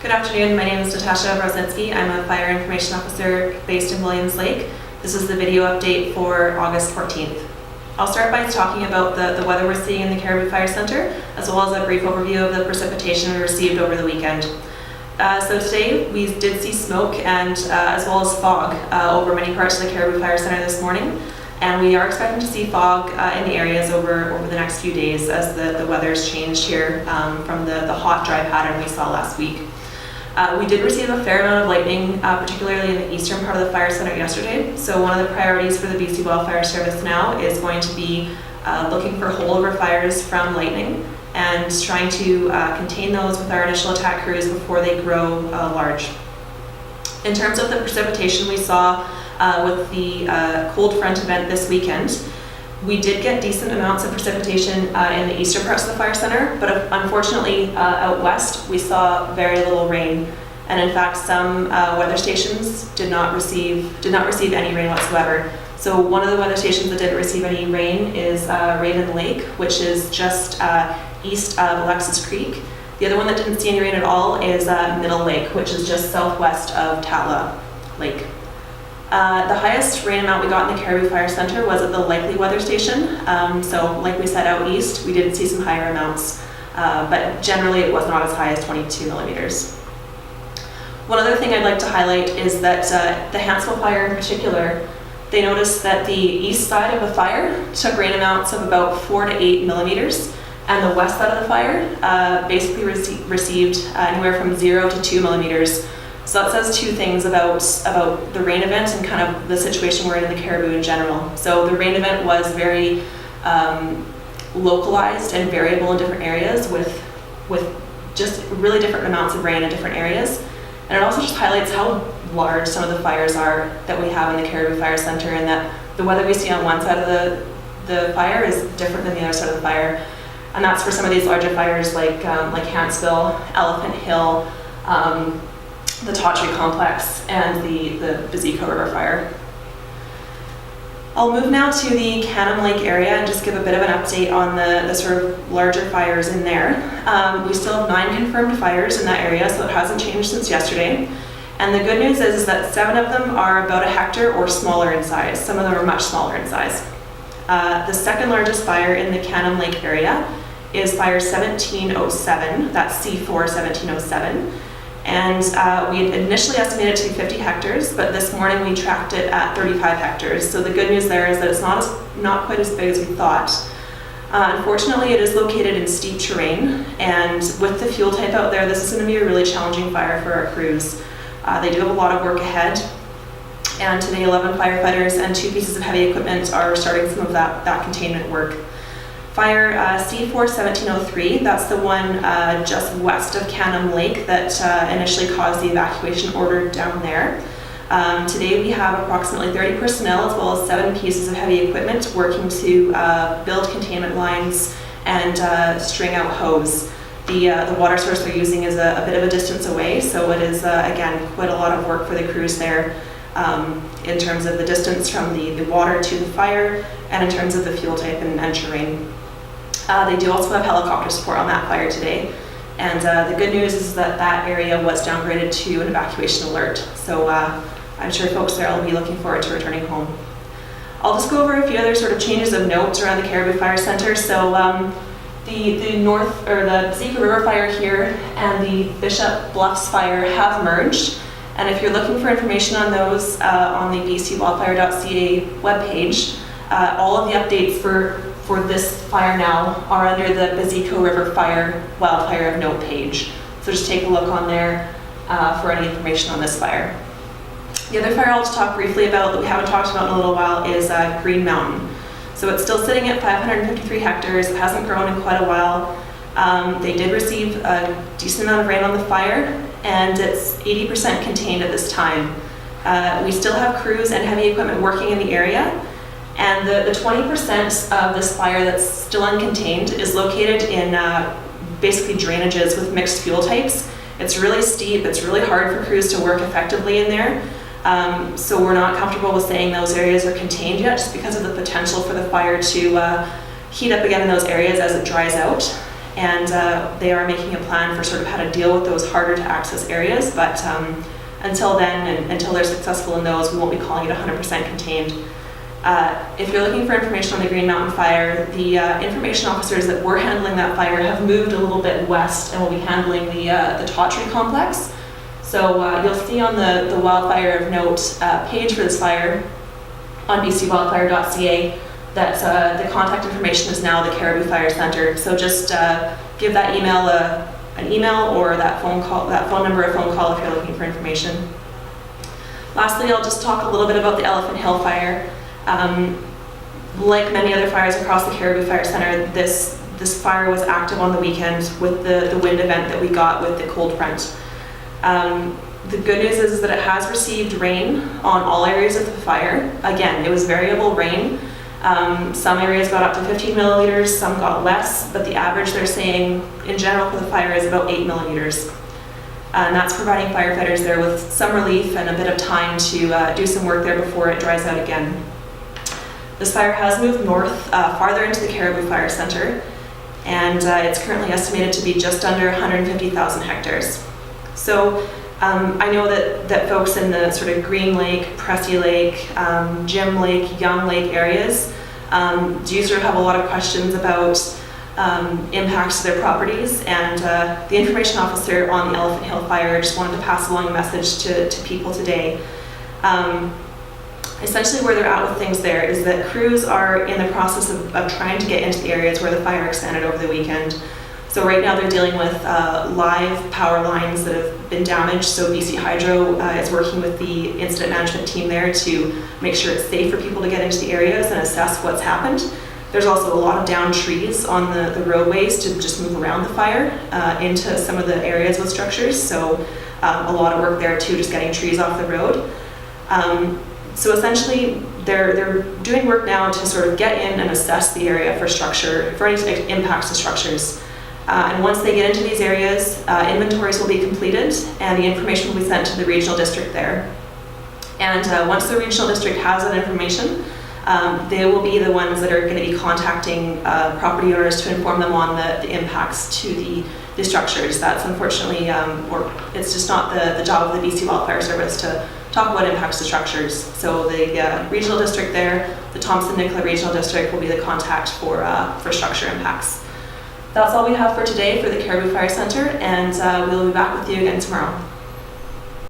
Good afternoon, my name is Natasha. I'm a fire information officer based in Williams Lake. This is the video update for August 14th. I'll start by talking about the weather we're seeing in the Cariboo Fire Center, as well as a brief overview of the precipitation we received over the weekend. So today we did see smoke and as well as fog over many parts of the Cariboo Fire Center this morning, and we are expecting to see fog in the areas over the next few days as the weather's changed here from the hot, dry pattern we saw last week. We did receive a fair amount of lightning, particularly in the eastern part of the fire center yesterday. So one of the priorities for the BC Wildfire Service now is going to be looking for holdover fires from lightning and trying to contain those with our initial attack crews before they grow large. In terms of the precipitation we saw with the cold front event this weekend, we did get decent amounts of precipitation in the eastern parts of the fire center, but unfortunately out west we saw very little rain, and in fact some weather stations did not receive any rain whatsoever. So one of the weather stations that didn't receive any rain is Raven Lake, which is just east of Alexis Creek. The other one that didn't see any rain at all is Middle Lake, which is just southwest of Tatla Lake. The highest rain amount we got in the Cariboo Fire Center was at the Likely weather station. So like we said, out east we did see some higher amounts, but generally it was not as high as 22 millimeters. One other thing I'd like to highlight is that the Hansville fire in particular, they noticed that the east side of the fire took rain amounts of about 4 to 8 millimeters, and the west side of the fire basically received anywhere from 0 to 2 millimeters. So that says two things about the rain event and kind of the situation we're in the Cariboo in general. So the rain event was very localized and variable in different areas with just really different amounts of rain in different areas. And it also just highlights how large some of the fires are that we have in the Cariboo Fire Center, and that the weather we see on one side of the fire is different than the other side of the fire. And that's for some of these larger fires like Hansville, Elephant Hill, the Tawtree Complex, and the Baezaeko River fire. I'll move now to the Canim Lake area and just give a bit of an update on the sort of larger fires in there. We still have 9 confirmed fires in that area, so it hasn't changed since yesterday. And the good news is that 7 of them are about a hectare or smaller in size. Some of them are much smaller in size. The second largest fire in the Canim Lake area is fire 1707, that's C4 1707. And we had initially estimated it to be 50 hectares, but this morning we tracked it at 35 hectares. So the good news there is that it's not quite as big as we thought. Unfortunately, it is located in steep terrain, and with the fuel type out there, this is going to be a really challenging fire for our crews. They do have a lot of work ahead, and today 11 firefighters and 2 pieces of heavy equipment are starting some of that containment work. Fire C4 1703, that's the one just west of Canim Lake that initially caused the evacuation order down there. Today we have approximately 30 personnel as well as 7 pieces of heavy equipment working to build containment lines and string out hose. The water source they're using is a bit of a distance away, so it is again quite a lot of work for the crews there in terms of the distance from the water to the fire and in terms of the fuel type and terrain. They do also have helicopter support on that fire today, and the good news is that area was downgraded to an evacuation alert, so I'm sure folks there will be looking forward to returning home. I'll just go over a few other sort of changes of note around the Cariboo Fire Center. So the Baezaeko River fire here and the Bishop Bluffs fire have merged, and if you're looking for information on those on the bcwildfire.ca webpage, all of the updates for this fire now are under the Baezaeko River Fire Wildfire of Note page. So just take a look on there for any information on this fire. The other fire I'll just talk briefly about that we haven't talked about in a little while is Green Mountain. So it's still sitting at 553 hectares. It hasn't grown in quite a while. They did receive a decent amount of rain on the fire, and it's 80% contained at this time. We still have crews and heavy equipment working in the area. And the 20% of this fire that's still uncontained is located in basically drainages with mixed fuel types. It's really steep, it's really hard for crews to work effectively in there. So we're not comfortable with saying those areas are contained yet, just because of the potential for the fire to heat up again in those areas as it dries out. and they are making a plan for sort of how to deal with those harder to access areas, but until then, and until they're successful in those, we won't be calling it 100% contained. If you're looking for information on the Green Mountain Fire, the information officers that were handling that fire have moved a little bit west and will be handling the Tawtree complex. So you'll see on the Wildfire of Note page for this fire on bcwildfire.ca that the contact information is now the Cariboo Fire Center. So just give that email an email or that phone number a phone call if you're looking for information. Lastly, I'll just talk a little bit about the Elephant Hill Fire. Like many other fires across the Cariboo Fire Center, this fire was active on the weekend with the wind event that we got with the cold front. The good news is that it has received rain on all areas of the fire. Again, it was variable rain. Some areas got up to 15 milliliters, some got less, but the average they're saying in general for the fire is about 8 millimeters. And that's providing firefighters there with some relief and a bit of time to do some work there before it dries out again. This fire has moved north, farther into the Cariboo Fire Center, and it's currently estimated to be just under 150,000 hectares. So I know that folks in the sort of Green Lake, Pressy Lake, Jim Lake, Young Lake areas do sort of have a lot of questions about impacts to their properties, and the information officer on the Elephant Hill Fire just wanted to pass along a message to people today. Essentially where they're at with things there is that crews are in the process of trying to get into the areas where the fire extended over the weekend. So right now they're dealing with live power lines that have been damaged, so BC Hydro is working with the incident management team there to make sure it's safe for people to get into the areas and assess what's happened. There's also a lot of downed trees on the roadways to just move around the fire into some of the areas with structures, so a lot of work there too, just getting trees off the road. So essentially, they're doing work now to sort of get in and assess the area for any impacts to structures. And once they get into these areas, inventories will be completed and the information will be sent to the regional district there. And once the regional district has that information, they will be the ones that are going to be contacting property owners to inform them on the impacts to the structures. That's unfortunately, or it's just not the job of the BC Wildfire Service to talk about impacts to structures. So the regional district there, the Thompson-Nicola Regional District, will be the contact for structure impacts. That's all we have for today for the Cariboo Fire Center, and we'll be back with you again tomorrow.